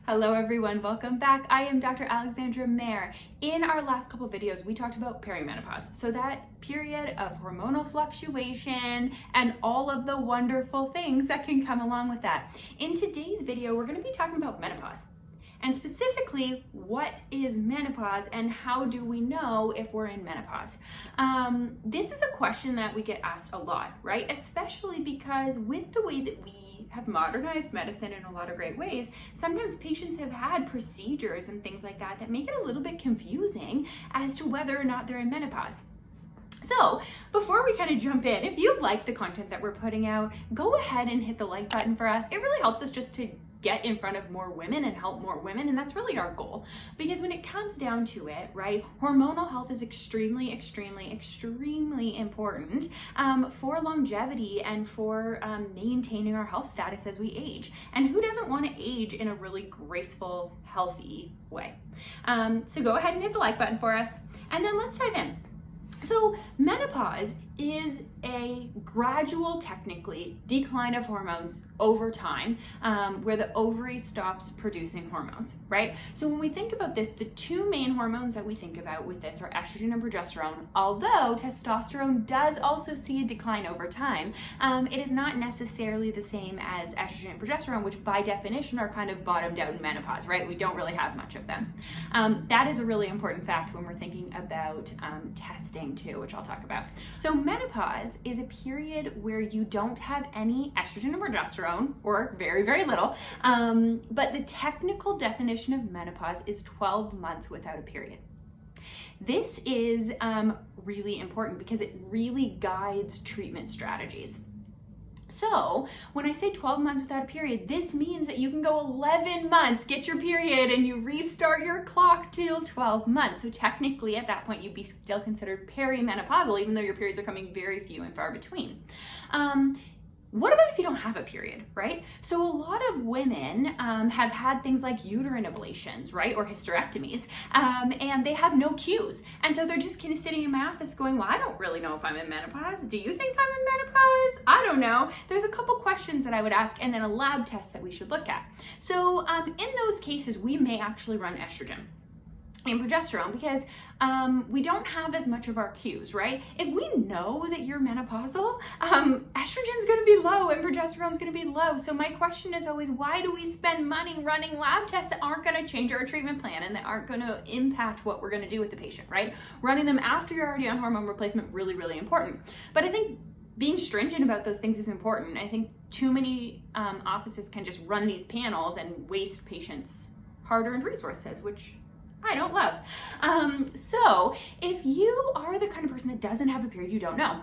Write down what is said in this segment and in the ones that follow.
Hello everyone, welcome back. I am Dr. Alexandra Mayer. In our last couple videos, we talked about perimenopause. So that period of hormonal fluctuation and all of the wonderful things that can come along with that. In today's video, we're going to be talking about menopause. And specifically, what is menopause and how do we know if we're in menopause? This is a question that we get asked a lot, right? Especially because with the way that we have modernized medicine in a lot of great ways, sometimes patients have had procedures and things like that that make it a little bit confusing as to whether or not they're in menopause. So before we kind of jump in, if you like the content that we're putting out, go ahead and hit the like button for us. It really helps us just to get in front of more women and help more women, and that's really our goal. Because when it comes down to it, right, hormonal health is extremely important for longevity and for maintaining our health status as we age. And who doesn't want to age in a really graceful, healthy way? So go ahead and hit the like button for us, and then let's dive in. So menopause is a gradual, technically, decline of hormones over time, where the ovary stops producing hormones, right? So when we think about this, the two main hormones that we think about with this are estrogen and progesterone. Although testosterone does also see a decline over time, it is not necessarily the same as estrogen and progesterone, which by definition are kind of bottomed out in menopause, right? We don't really have much of them. That is a really important fact when we're thinking about testing too, which I'll talk about. So menopause is a period where you don't have any estrogen or progesterone, or very, very little, but the technical definition of menopause is 12 months without a period. This is really important because it really guides treatment strategies. So when I say 12 months without a period, this means that you can go 11 months, get your period, and you restart your clock till 12 months. So technically at that point, you'd be still considered perimenopausal, even though your periods are coming very few and far between. What about if you don't have a period, right? So a lot of women have had things like uterine ablations, right? Or hysterectomies, and they have no cues. And so they're just kind of sitting in my office going, well, I don't really know if I'm in menopause. Do you think I'm in menopause? I don't know. There's a couple questions that I would ask and then a lab test that we should look at. So in those cases, we may actually run estrogen and progesterone because we don't have as much of our cues, right? If we know that you're menopausal, estrogen's going to be low and progesterone's going to be low. So my question is always, why do we spend money running lab tests that aren't going to change our treatment plan and that aren't going to impact what we're going to do with the patient, right? Running them after you're already on hormone replacement, really, really important. But I think being stringent about those things is important. I think too many offices can just run these panels and waste patients' hard-earned resources, which I don't love. So if you are the kind of person that doesn't have a period, you don't know,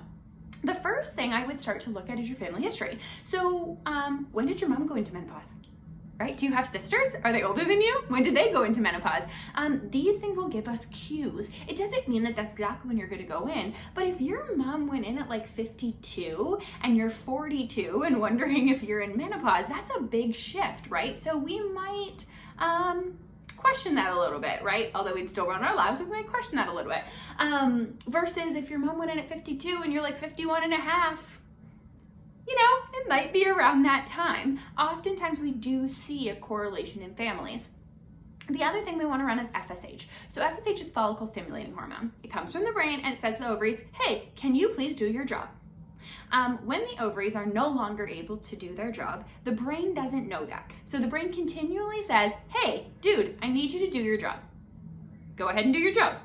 the first thing I would start to look at is your family history. So when did your mom go into menopause? Right? Do you have sisters? Are they older than you? When did they go into menopause? These things will give us cues. It doesn't mean that that's exactly when you're going to go in, but if your mom went in at like 52 and you're 42 and wondering if you're in menopause, that's a big shift, right? So we might question that a little bit, right? Although we'd still run our labs, we might question that a little bit. Versus if your mom went in at 52 and you're like 51 and a half, you know, it might be around that time. Oftentimes we do see a correlation in families. The other thing we want to run is FSH. So FSH is follicle stimulating hormone. It comes from the brain and it says to the ovaries, hey, can you please do your job? When the ovaries are no longer able to do their job, the brain doesn't know that. So the brain continually says, hey, dude, I need you to do your job. Go ahead and do your job.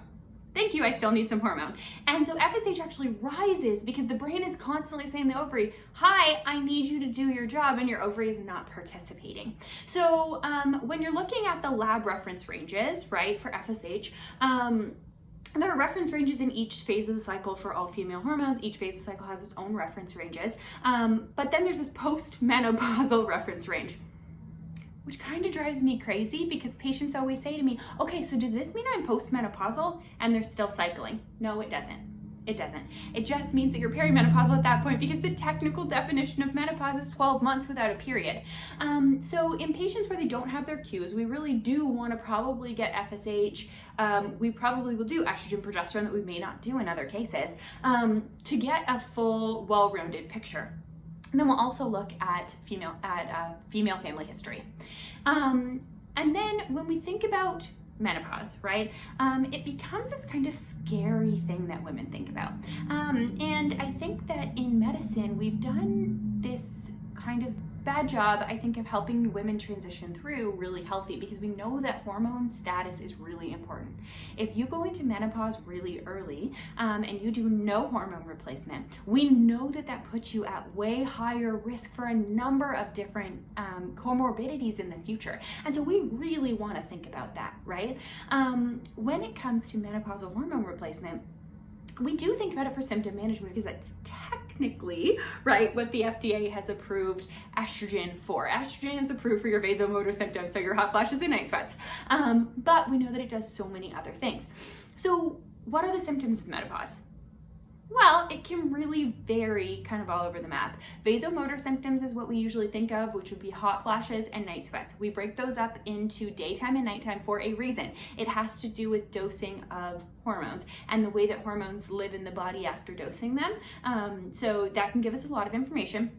Thank you, I still need some hormone. And so FSH actually rises because the brain is constantly saying to the ovary, hi, I need you to do your job, and your ovary is not participating. So when you're looking at the lab reference ranges, right, for FSH, there are reference ranges in each phase of the cycle for all female hormones. Each phase of the cycle has its own reference ranges. But then there's this post-menopausal reference range, which kind of drives me crazy because patients always say to me, okay, so does this mean I'm post-menopausal and they're still cycling? No, it doesn't. It doesn't. It just means that you're perimenopausal at that point because the technical definition of menopause is 12 months without a period. So in patients where they don't have their cues, we really do want to probably get FSH. We probably will do estrogen, progesterone that we may not do in other cases to get a full, well-rounded picture. And then we'll also look at female family history. And then when we think about menopause, right, it becomes this kind of scary thing that women think about. And I think that in medicine, we've done this kind of bad job, I think, of helping women transition through really healthy, because we know that hormone status is really important. If you go into menopause really early and you do no hormone replacement, we know that that puts you at way higher risk for a number of different comorbidities in the future. And so we really want to think about that, right? When it comes to menopausal hormone replacement, we do think about it for symptom management, because that's technically, right, what the FDA has approved estrogen for. Estrogen is approved for your vasomotor symptoms, so your hot flashes and night sweats. But we know that it does so many other things. So what are the symptoms of menopause? Well, it can really vary kind of all over the map. Vasomotor symptoms is what we usually think of, which would be hot flashes and night sweats. We break those up into daytime and nighttime for a reason. It has to do with dosing of hormones and the way that hormones live in the body after dosing them. So that can give us a lot of information.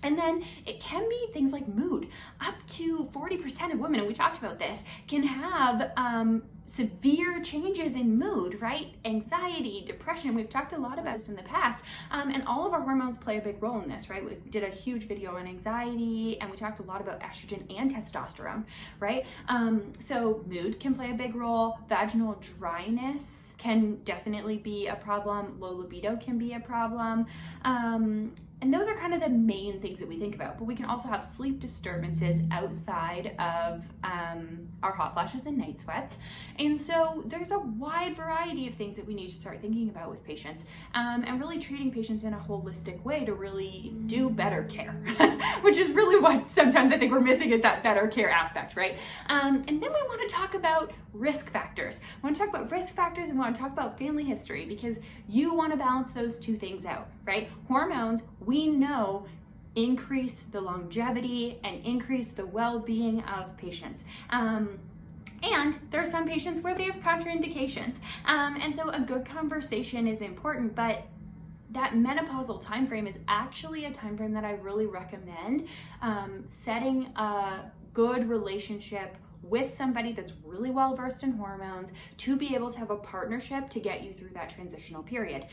And then it can be things like mood. Up to 40% of women, and we talked about this, can have severe changes in mood, right? Anxiety, depression. We've talked a lot about this in the past. And all of our hormones play a big role in this, right? We did a huge video on anxiety, and we talked a lot about estrogen and testosterone, right? So mood can play a big role. Vaginal dryness can definitely be a problem. Low libido can be a problem. And those are kind of the main things that we think about. But we can also have sleep disturbances outside of our hot flashes and night sweats. And so there's a wide variety of things that we need to start thinking about with patients, and really treating patients in a holistic way to really do better care, which is really what sometimes I think we're missing, is that better care aspect, right? And then we want to talk about risk factors. We want to talk about risk factors, and we want to talk about family history, because you want to balance those two things out, right? Hormones, we know, increase the longevity and increase the well-being of patients. And there are some patients where they have contraindications. And so a good conversation is important, but that menopausal time frame is actually a time frame that I really recommend setting a good relationship with somebody that's really well versed in hormones, to be able to have a partnership to get you through that transitional period.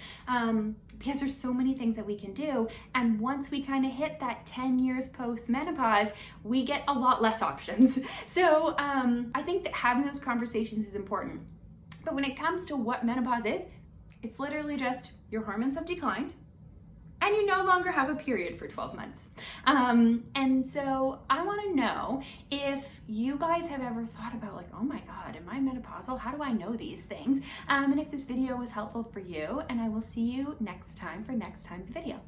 Because there's so many things that we can do, and once we kind of hit that 10 years post-menopause, we get a lot less options. So I think that having those conversations is important. But when it comes to what menopause is, it's literally just your hormones have declined, and you no longer have a period for 12 months. And so I want to know if you guys have ever thought about, like, oh my God, am I menopausal? How do I know these things? And if this video was helpful for you, and I will see you next time for next time's video.